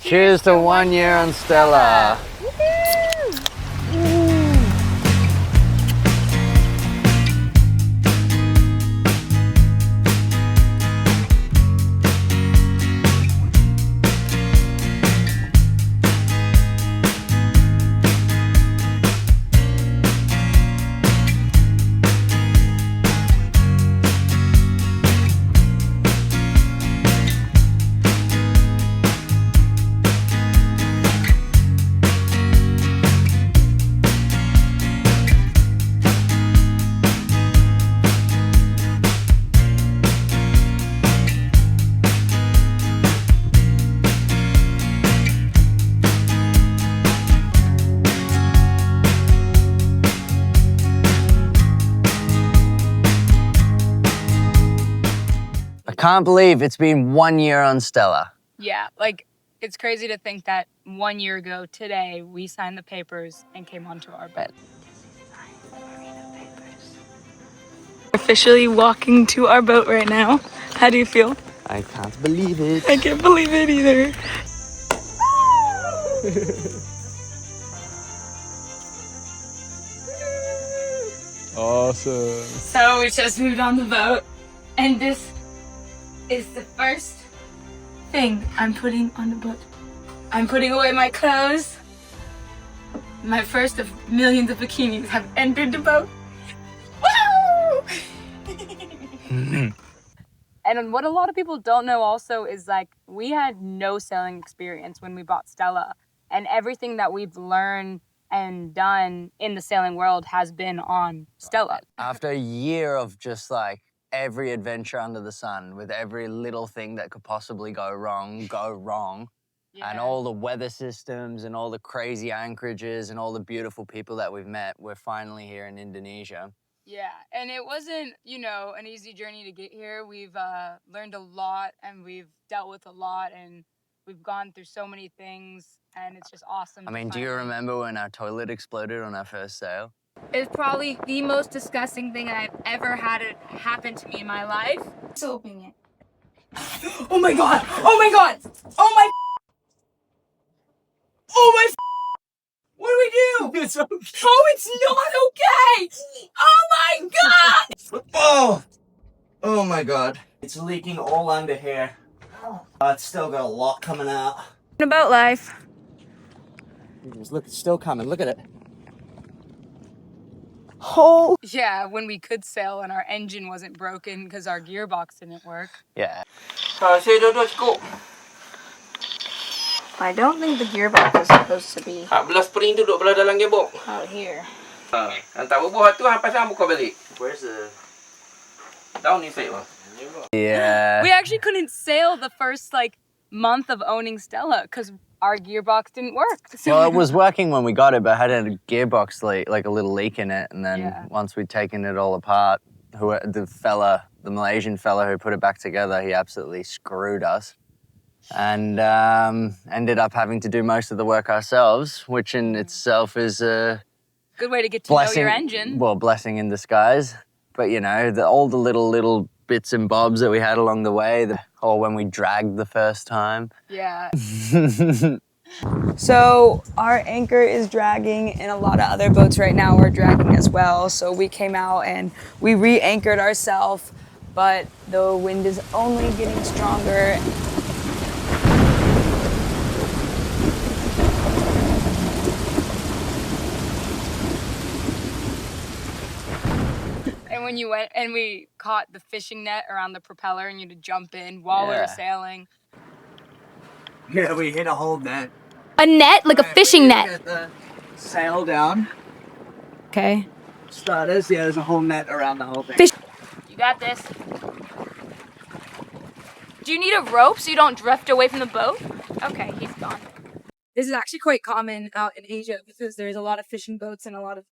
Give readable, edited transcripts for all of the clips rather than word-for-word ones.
Cheers to 1 year on Stella. I can't believe it's been 1 year on Stella. Yeah, like it's crazy to think that 1 year ago today we signed the papers and came onto our boat. Officially walking to our boat right now. How do you feel? I can't believe it. I can't believe it either. Awesome. So we just moved on the boat, and this is the first thing I'm putting on the boat. I'm putting away my clothes. My first of millions of bikinis have entered the boat. Woo! And what a lot of people don't know also is like we had no sailing experience when we bought Stella, and everything that we've learned and done in the sailing world has been on Stella. After a year of just like every adventure under the sun, with every little thing that could possibly go wrong, and all the weather systems and all the crazy anchorages and all the beautiful people that we've met, we're finally here in Indonesia. Yeah, and it wasn't, you know, an easy journey to get here. We've learned a lot, and we've dealt with a lot, and we've gone through so many things, and it's just awesome. I mean, do you remember when our toilet exploded on our first sail? It's probably the most disgusting thing I've ever had it happen to me in my life. Still opening it. Oh my god! Oh my god! Oh my! Oh my! What do we do? It's okay. Oh, it's not okay! Oh my god! Oh! Oh my god. It's leaking all under here. It's still got a lot coming out. About life. Look, it's still coming. Look at it. Oh! Yeah, when we could sail and our engine wasn't broken because our gearbox didn't work. Yeah. Saya dah cukup. I don't think the gearbox is supposed to be 14 spring tu duduk belah dalam gearbox. out here. Hantar buah tu hampa sang buka balik. Where's the... Down ni fake. Yeah. We actually couldn't sail the first like month of owning Stella because our gearbox didn't work. Well, it was working when we got it, but it had a gearbox leak, like a little leak in it. And then Yeah. once we'd taken it all apart, the Malaysian fella who put it back together, he absolutely screwed us. And ended up having to do most of the work ourselves, which in itself is a Good way to get to blessing. know your engine. Well, blessing in disguise. But you know, all the little bits and bobs that we had along the way, or when we dragged the first time. Yeah. So our anchor is dragging, and a lot of other boats right now are dragging as well. So we came out and we re-anchored ourselves, but the wind is only getting stronger. And when you went and we caught the fishing net around the propeller and you had to jump in while we were Yeah. sailing. Yeah, we hit a whole net. A net? Like a fishing net? Get the sail down. Okay. Starters, yeah, there's a whole net around the whole thing. Fish. You got this. Do you need a rope so you don't drift away from the boat? Okay, he's gone. This is actually quite common out in Asia because there's a lot of fishing boats and a lot of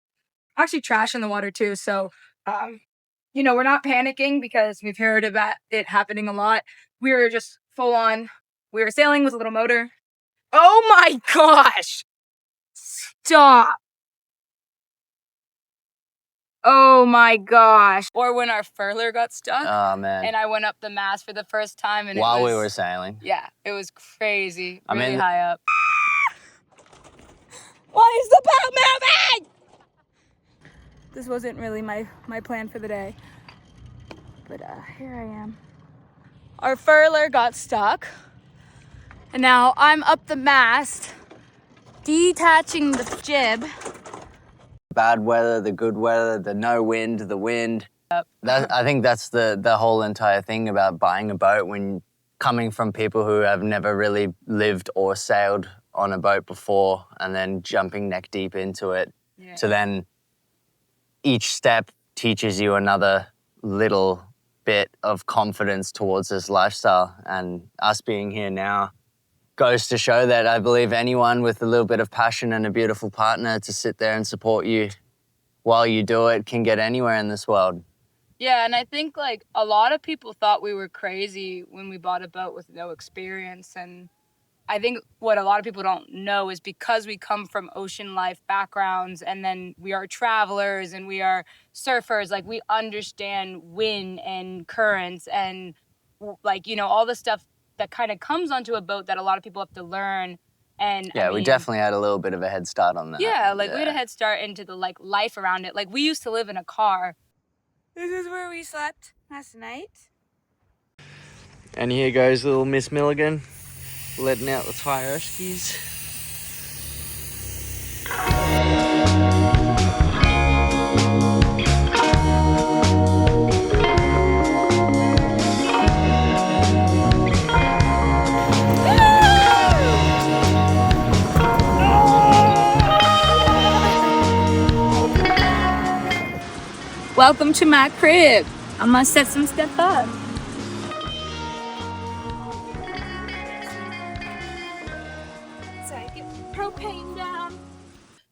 actually trash in the water too. So, You know, we're not panicking because we've heard about it happening a lot. We were just full on. We were sailing with a little motor. Oh my gosh! Stop! Oh my gosh. Or when our furler got stuck. Oh man. And I went up the mast for the first time and While it was, we were sailing. yeah, it was crazy. I Really mean, high up. Why is the boat moving? This wasn't really my plan for the day. But here I am. Our furler got stuck. And now I'm up the mast, detaching the jib. Bad weather, the good weather, the no wind, the wind. I think that's the whole entire thing about buying a boat when coming from people who have never really lived or sailed on a boat before and then jumping neck deep into it. Yeah. So then each step teaches you another little bit of confidence towards this lifestyle. And us being here now goes to show that I believe anyone with a little bit of passion and a beautiful partner to sit there and support you while you do it can get anywhere in this world. Yeah, and I think like a lot of people thought we were crazy when we bought a boat with no experience. And I think what a lot of people don't know is because we come from ocean life backgrounds and then we are travelers and we are surfers, like we understand wind and currents and like, you know, all the stuff that kind of comes onto a boat that a lot of people have to learn. And Yeah, I we mean, definitely had a little bit of a head start on that. yeah, like we had a head start into the like life around it. Like we used to live in a car. This is where we slept last night. And here goes little Miss Milligan, letting out the fire skis. Welcome to my crib. I'm gonna set some stuff up. So I get propane down.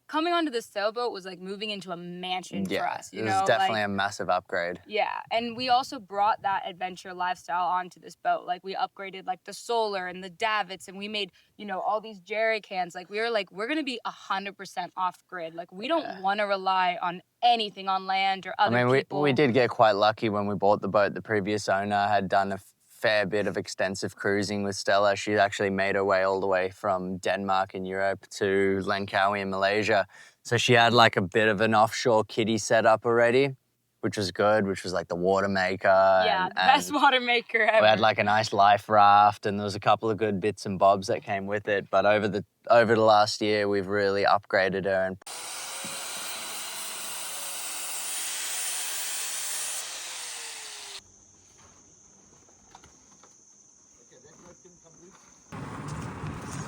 Coming onto the sailboat was like moving into a mansion for us. You it know, was definitely like, a massive upgrade. yeah, and we also brought that adventure lifestyle onto this boat. Like we upgraded like the solar and the davits, and we made, you know, all these jerry cans. Like we were like, we're gonna be 100% off grid. Like we don't want to rely on anything on land or other people. We did get quite lucky when we bought the boat. The previous owner had done a fair bit of extensive cruising with Stella. She actually made her way all the way from Denmark in Europe to Langkawi in Malaysia. So she had like a bit of an offshore kiddie setup already, which was good, which was like the water maker. Yeah, the best water maker ever. We had like a nice life raft and there was a couple of good bits and bobs that came with it. But over the last year, we've really upgraded her and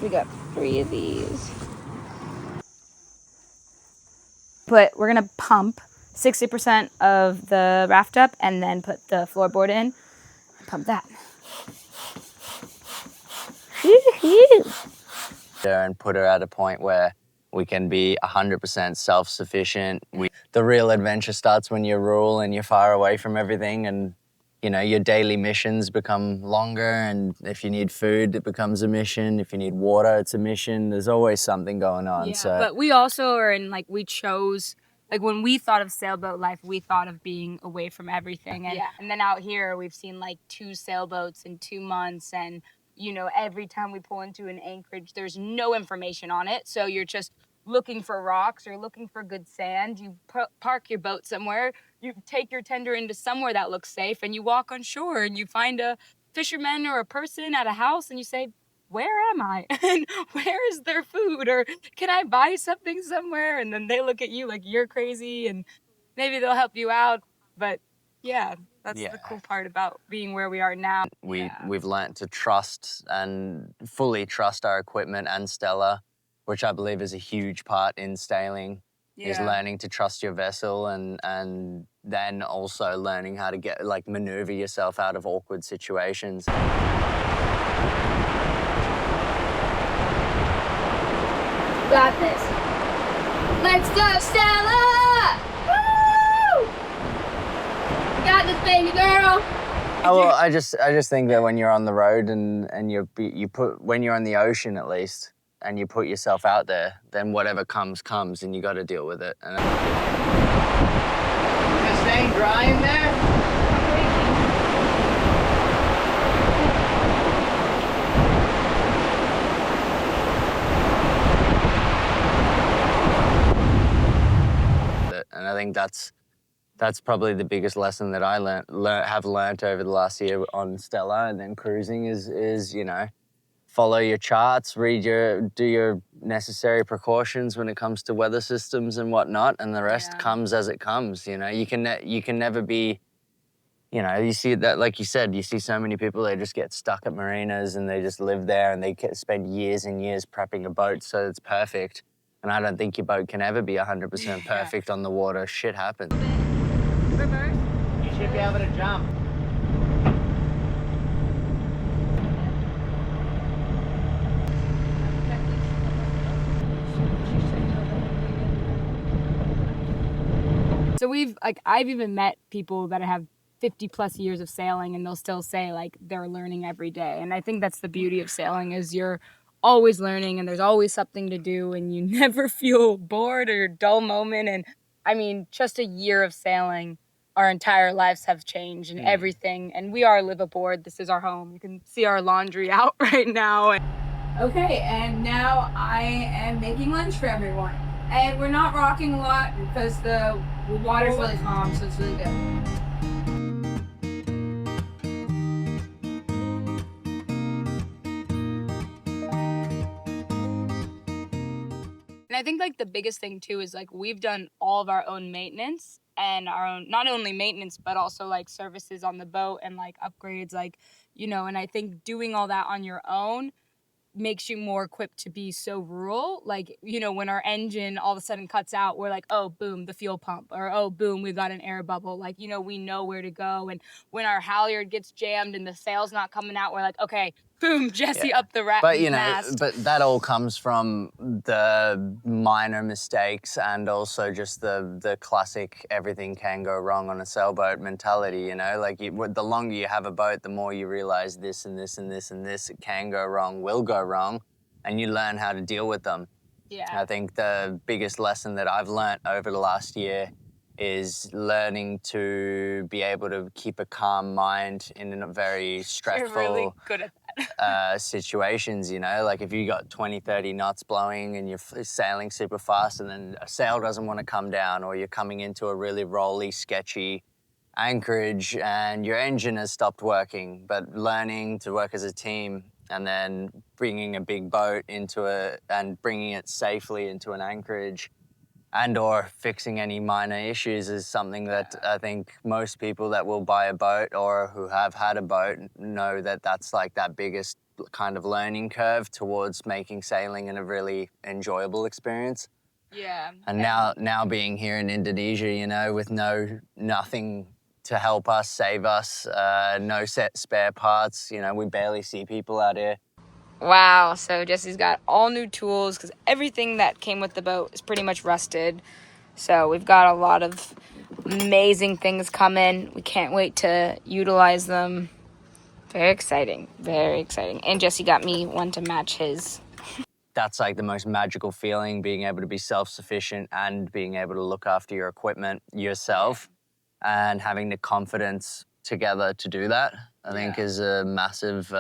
We got 3 of these. But we're gonna pump 60% of the raft up and then put the floorboard in and pump that. and put her at a point where we can be 100% self-sufficient. The real adventure starts when you're rural and you're far away from everything, and you know, your daily missions become longer, and if you need food, it becomes a mission. If you need water, it's a mission. There's always something going on. Yeah, so. but we also are in, like, we chose, like, when we thought of sailboat life, we thought of being away from everything. And, and then out here, we've seen, like, 2 sailboats in 2 months. And, you know, every time we pull into an anchorage, there's no information on it. So you're just looking for rocks or looking for good sand. You park your boat somewhere. You take your tender into somewhere that looks safe, and you walk on shore and you find a fisherman or a person at a house and you say, where am I? And where is their food? Or can I buy something somewhere? And then they look at you like you're crazy, and maybe they'll help you out. But yeah, that's the cool part about being where we are now. We've learnt to trust and fully trust our equipment and Stella, which I believe is a huge part in sailing. Is learning to trust your vessel and then also learning how to maneuver yourself out of awkward situations. Got this. Let's go, Stella! Woo! Got this, baby girl. Oh, well, I just think that when you're on the road and when you're in the ocean at least, and you put yourself out there, then whatever comes, and you got to deal with it. And staying dry in there? And I think that's probably the biggest lesson that I have learnt over the last year on Stella and then cruising is you know, follow your charts, do your necessary precautions when it comes to weather systems and whatnot, and the rest comes as it comes. You know, you can never be, you know, you see that, like you said, you see so many people, they just get stuck at marinas and they just live there and they spend years and years prepping a boat so it's perfect. And I don't think your boat can ever be 100% perfect on the water. Shit happens. Reverse. You should be able to jump. So I've even met people that have 50+ years of sailing and they'll still say like they're learning every day. And I think that's the beauty of sailing is you're always learning and there's always something to do and you never feel bored or dull moment. And I mean, just a year of sailing, our entire lives have changed and everything. And we are liveaboard. This is our home. You can see our laundry out right now. Okay, and now I am making lunch for everyone. And we're not rocking a lot because the water's really calm, so it's really good. And I think like the biggest thing too is like we've done all of our own maintenance and our own, not only maintenance, but also like services on the boat and like upgrades, like, you know, and I think doing all that on your own makes you more equipped to be so rural. Like, you know, when our engine all of a sudden cuts out, we're like, oh, boom, the fuel pump, or oh, boom, we've got an air bubble. Like, you know, we know where to go. And when our halyard gets jammed and the sail's not coming out, we're like, okay, boom, Jesse up the mast. But, you know, but that all comes from the minor mistakes and also just the classic everything can go wrong on a sailboat mentality, you know? Like, the longer you have a boat, the more you realize this and this and this and this can go wrong, will go wrong, and you learn how to deal with them. Yeah. I think the biggest lesson that I've learnt over the last year is learning to be able to keep a calm mind in a very stressful You're really good at that. situations, you know, like if you got 20, 30 knots blowing and you're sailing super fast and then a sail doesn't want to come down, or you're coming into a really rolly, sketchy anchorage and your engine has stopped working, but learning to work as a team and then bringing a big boat and bringing it safely into an anchorage and or fixing any minor issues is something that I think most people that will buy a boat or who have had a boat know that that's like that biggest kind of learning curve towards making sailing a really enjoyable experience. Yeah. And now being here in Indonesia, you know, with nothing to help us, save us, no set spare parts, you know, we barely see people out here. Wow, so Jesse's got all new tools because everything that came with the boat is pretty much rusted. So we've got a lot of amazing things coming. We can't wait to utilize them. Very exciting, very exciting. And Jesse got me one to match his. That's like the most magical feeling, being able to be self-sufficient and being able to look after your equipment yourself and having the confidence together to do that, I think is a massive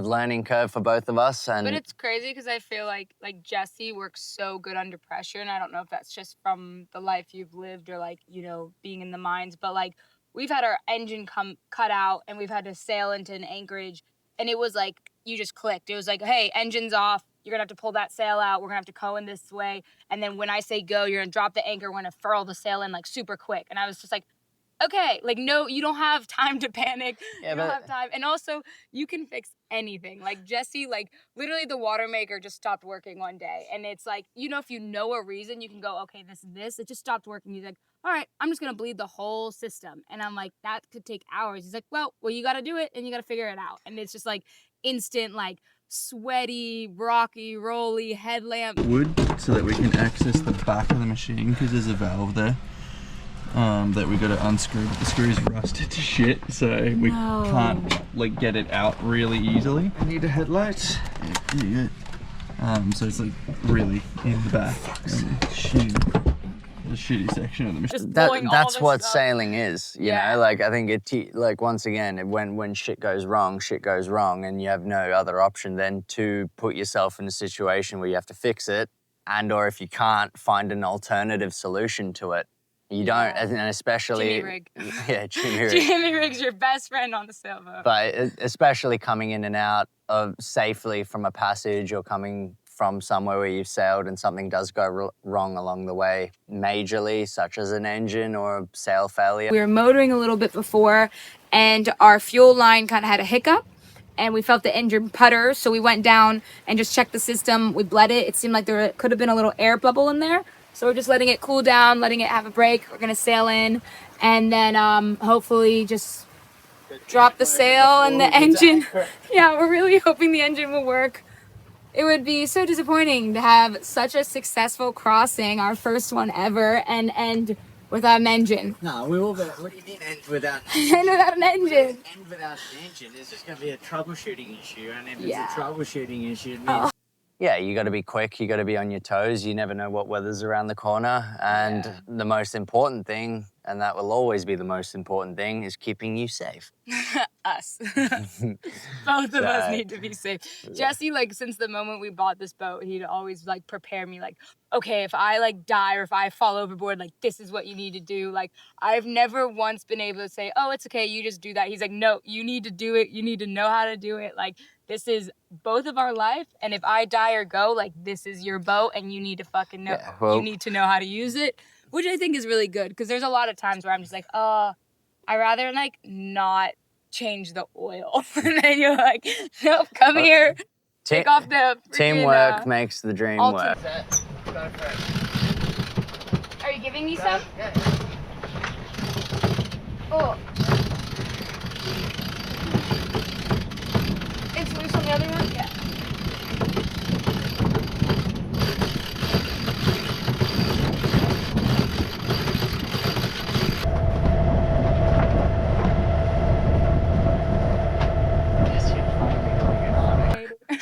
learning curve for both of us. But it's crazy because I feel like Jesse works so good under pressure, and I don't know if that's just from the life you've lived or like, you know, being in the mines, but like we've had our engine cut out and we've had to sail into an anchorage, and it was like you just clicked. It was like, hey, engine's off. You're gonna have to pull that sail out. We're gonna have to co in this way, and then when I say go, you're gonna drop the anchor. We're gonna furl the sail in like super quick. And I was just like, okay, like, no, you don't have time to panic. You don't have time. And also, you can fix anything. Like, Jesse, like, literally the water maker just stopped working one day. And it's like, you know, if you know a reason, you can go, okay, this. It just stopped working. He's like, all right, I'm just going to bleed the whole system. And I'm like, that could take hours. He's like, well, you got to do it, and you got to figure it out. And it's just, like, instant, like, sweaty, rocky, rolly headlamp. Wood so that we can access the back of the machine because there's a valve there. That we got to unscrew, but the screw's rusted to shit, so we can't like get it out really easily. I need a headlight. Yeah, you go. So it's like really in the back. Shit. the shitty section of the machine. Just blowing all That's this what stuff. sailing is, you Yeah. know. Like I think like once again, when shit goes wrong, and you have no other option than to put yourself in a situation where you have to fix it, and or if you can't, find an alternative solution to it. You don't, and especially Jimmy rig. Yeah, Jimmy rig. Jimmy rig's your best friend on the sailboat. But especially coming in and out of safely from a passage or coming from somewhere where you've sailed and something does go wrong along the way, majorly, such as an engine or a sail failure. We were motoring a little bit before, and our fuel line kind of had a hiccup, and we felt the engine putter, so we went down and just checked the system. We bled it. It seemed like there could have been a little air bubble in there, so we're just letting it cool down, letting it have a break. We're gonna sail in, and then hopefully just drop the sail and the engine. Yeah, we're really hoping the engine will work. It would be so disappointing to have such a successful crossing, our first one ever, and end without an engine. No, we will. What do you mean end without? And without an engine. End without an engine. It's just going to be a troubleshooting issue, and if Yeah. it's a troubleshooting issue, it means Yeah, you got to be quick. You got to be on your toes. You never know what weather's around the corner. And the most important thing, and that will always be the most important thing, is keeping you safe. Us. Both of us So- need to be safe. Jesse, like, since the moment we bought this boat, he'd always, like, prepare me, like, okay, if I, like, die or if I fall overboard, like, this is what you need to do. Like, I've never once been able to say, oh, it's okay, you just do that. He's like, no, you need to do it. You need to know how to do it. Like, this is both of our life, and if I die or go, like, this is your boat, and you need to fucking know. Yeah, well- you need to know how to use it, which I think is really good, because there's a lot of times where I'm just like, oh, I rather, like, not change the oil. And then you're like, nope, come here, take off the freaking, Teamwork makes the dream work. Are you giving me some? Oh. It's loose on the other one? Yeah.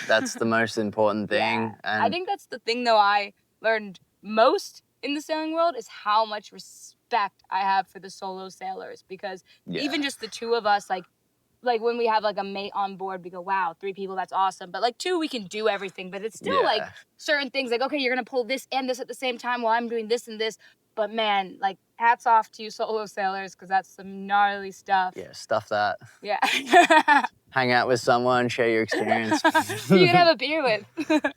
That's the most important thing. Yeah. And I think that's the thing, though, I learned most in the sailing world is how much respect I have for the solo sailors, because even just the two of us, like when we have like a mate on board, we go, wow, 3 people, that's awesome. But like 2, we can do everything. But it's still like certain things, like, okay, you're gonna pull this and this at the same time while I'm doing this and this. But man, like, hats off to you solo sailors, because that's some gnarly stuff. yeah, stuff that. Yeah. Hang out with someone, share your experience. You can have a beer with.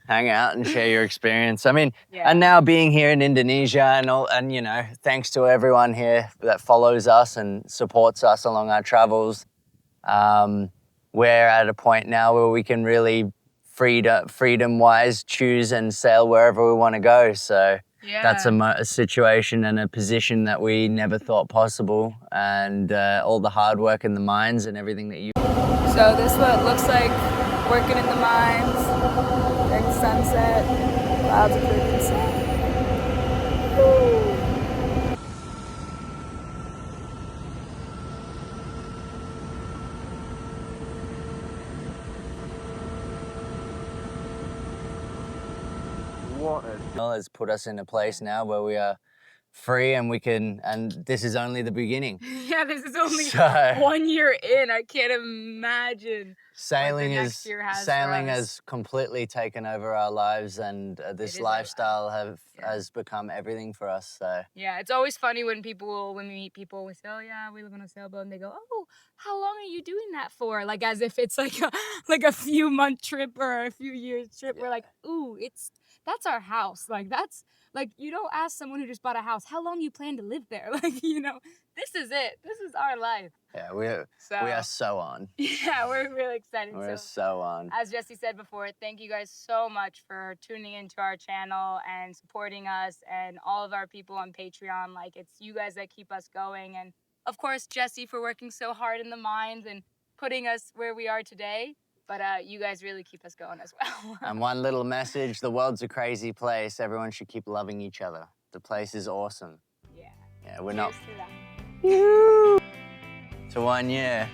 Hang out and share your experience. I mean, Yeah. and now being here in Indonesia and all, and you know, thanks to everyone here that follows us and supports us along our travels, we're at a point now where we can really freedom-wise choose and sail wherever we want to go. So that's a situation and a position that we never thought possible, and all the hard work in the mines and everything that you. So this is what it looks like working in the mines during sunset. Clouds are pretty insane. Has put us in a place now where we are free and we can, and this is only the beginning. Yeah, this is only So- 1 year in. I can't imagine. Sailing next year has for us. has completely taken over our lives, and this is our lifestyle has become everything for us. So Yeah, it's always funny when we meet people, we say, oh yeah, we live on a sailboat, and they go, oh, how long are you doing that for? Like, as if it's like a few month trip or a few years trip. We're like, ooh, that's our house. Like, that's, like, you don't ask someone who just bought a house, how long you plan to live there? Like, you know, this is it. This is our life. yeah, we are so on. Yeah, we're really excited. We're So, so on. as Jesse said before, thank you guys so much for tuning into our channel and supporting us, and all of our people on Patreon. Like, it's you guys that keep us going. And of course, Jesse for working so hard in the mines and putting us where we are today. But you guys really keep us going as well. And one little message: the world's a crazy place. Everyone should keep loving each other. The place is awesome. Yeah. Yeah, we're not. Cheers To 1 year.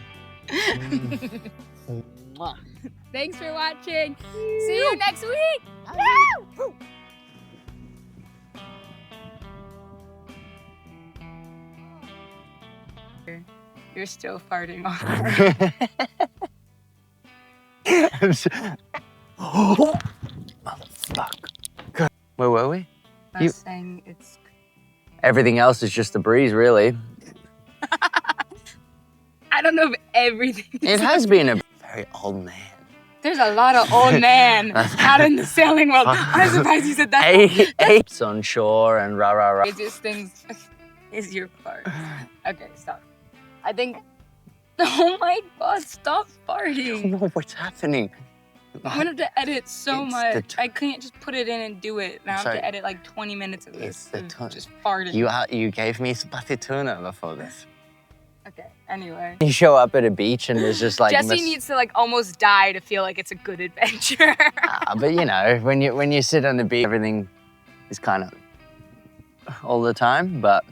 Thanks for watching. See you next week. Woo! You're still farting on Oh, fuck. Where were we? I was saying it's... Everything else is just a breeze, really. I don't know if everything It has been a very old man. There's a lot of old man out in the sailing world. I'm surprised you said that. Apes on shore and rah, rah, rah. Craziest things is your fart. Okay, stop. I think... Oh my God, stop farting. No, what's happening? I'm gonna have to edit so It's much. I can't just put it in and do it. Now I have Sorry. to edit like 20 minutes of It's this. the tone. Just farting. You gave me spotted tuna before this. Okay, anyway. You show up at a beach and there's just like... Jesse needs to like almost die to feel like it's a good adventure. But you know, when you sit on the beach, everything is kind of all the time. But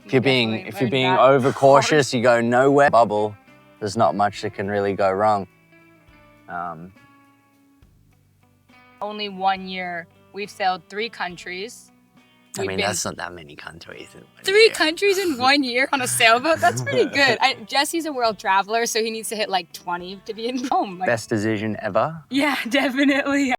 if you're being overcautious, you go nowhere. Bubble, there's not much that can really go wrong. Only 1 year. We've sailed 3 countries. I We've mean, been that's not that many countries. In 1 3 year. countries in 1 year on a sailboat? That's pretty good. Jesse's a world traveler, so he needs to hit like 20 to be in home. Like, Best decision ever. yeah, definitely.